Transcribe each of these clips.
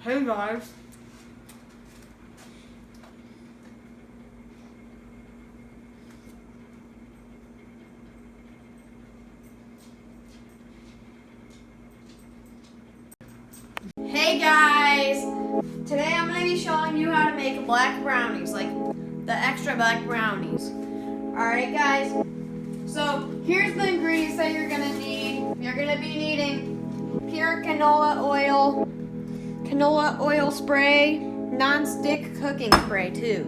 Hey guys. Hey guys! Today I'm going to be showing you how to make black brownies, like the extra black brownies. Alright guys, so here's the ingredients that you're going to need. You're going to be needing pure canola oil spray, non-stick cooking spray too.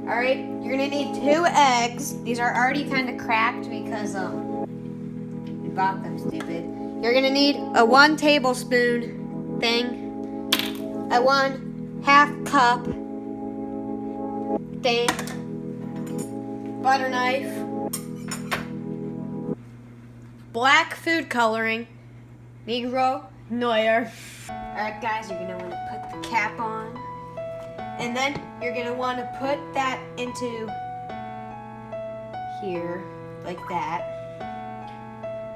Alright, you're going to need 2 eggs. These are already kind of cracked because we bought them, stupid. You're going to need a 1 tablespoon thing, a 1/2 cup thing, butter knife, black food coloring, Negro Noir. Alright guys, you're going to want to put the cap on, and then you're going to want to put that into here, like that.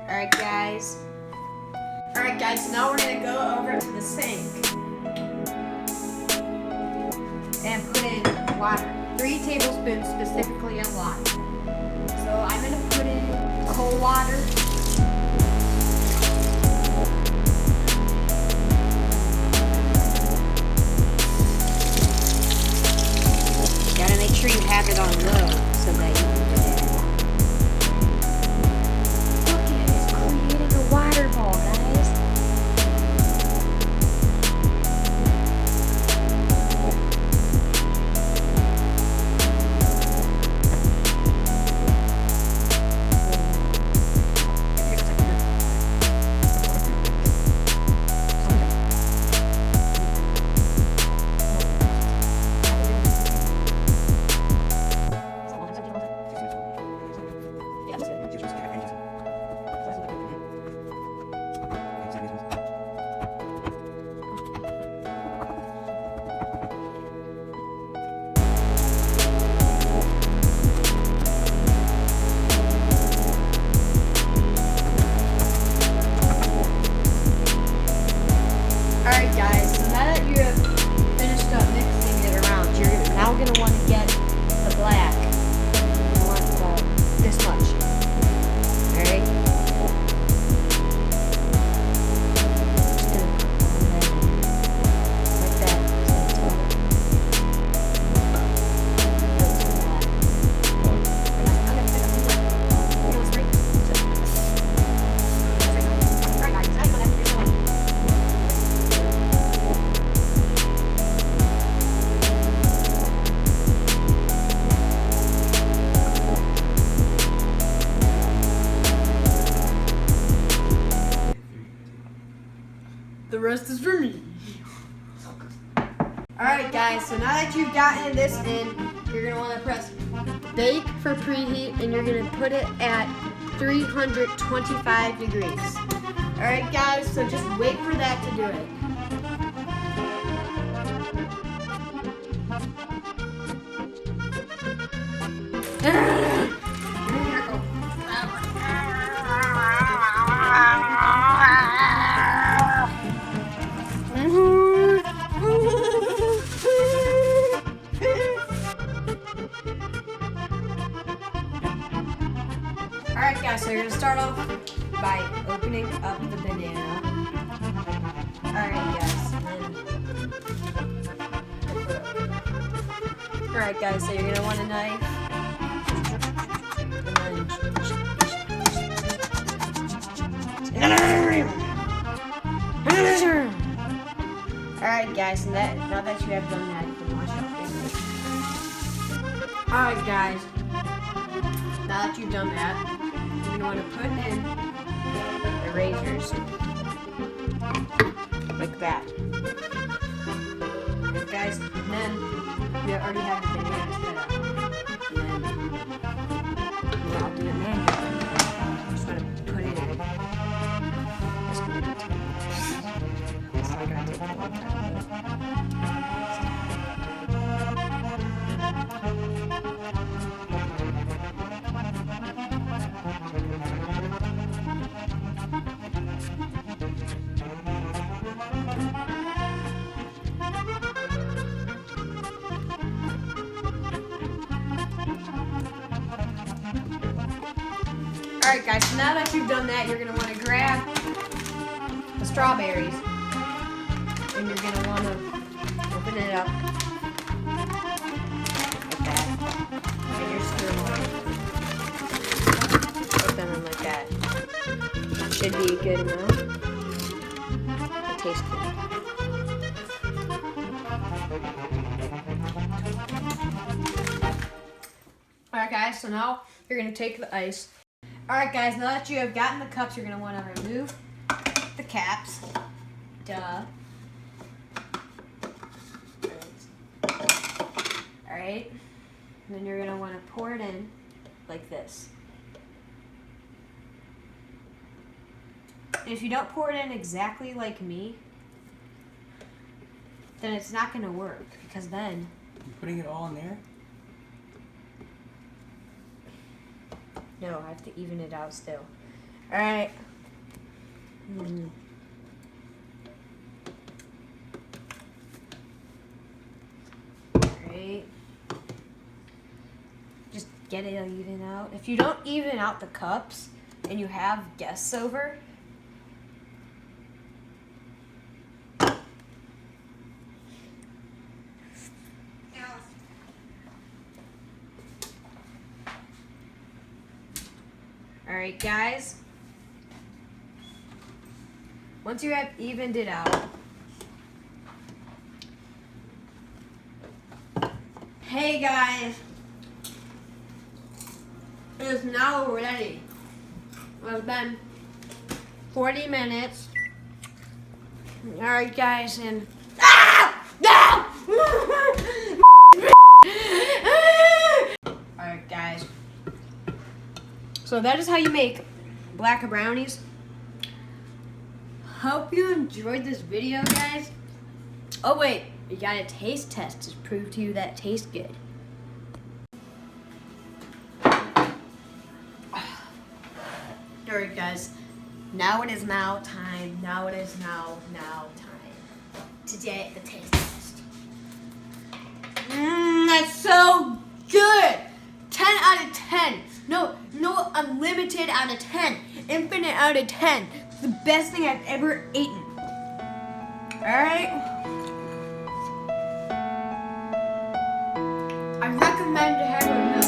Alright guys, so now we're going to go over to the sink and put in water. 3 tablespoons specifically of water. So I'm going to put in cold water. Gotta make sure you have it on low so that you can put it in. Look at it, it's creating a water ball, guys. Alright guys, so now that you have finished up mixing it around, you're now going to want to get the black. You want this much. Alright? Like that. The rest is for me. Alright guys, so now that you've gotten this in, you're going to want to press bake for preheat, and you're going to put it at 325 degrees. Alright guys, so just wait for that to do it. Alright guys, so you're going to start off by opening up the banana. Alright guys, so you're going to want a knife. Alright guys, so now that you have done that, you can wash your fingers. Alright guys, now that you've done that, you're going to want to put in erasers. Like that. Alright guys, and then we already have the bananas cut out. And then I'll do it manually. I'm just going to put it in. It's going to be too much. It's like I take a long time. Alright guys, so now that you've done that, you're going to want to grab the strawberries. And you're going to want to open it up. Like that. And you're just going to put them in like that. Should be a good amount. It tastes good. Alright guys, so now you're going to take the ice. Alright guys, now that you have gotten the cups, you're going to want to remove the caps. Duh. Alright. And then you're going to want to pour it in like this. And if you don't pour it in exactly like me, then it's not going to work, because then... You're putting it all in there? No, I have to even it out still. Alright. Alright. Just get it even out. If you don't even out the cups and you have guests over, alright guys, once you have evened it out, hey guys, it is now ready. It's been 40 minutes. Alright guys, and alright guys, so that is how you make black brownies. Hope you enjoyed this video, guys. Oh wait, we got a taste test to prove to you that it tastes good. Alright guys, now it is now time. Now it is now time. Today, the taste test. That's so good! 10 out of 10. No, unlimited out of 10. Infinite out of 10. It's the best thing I've ever eaten. Alright? I recommend to have a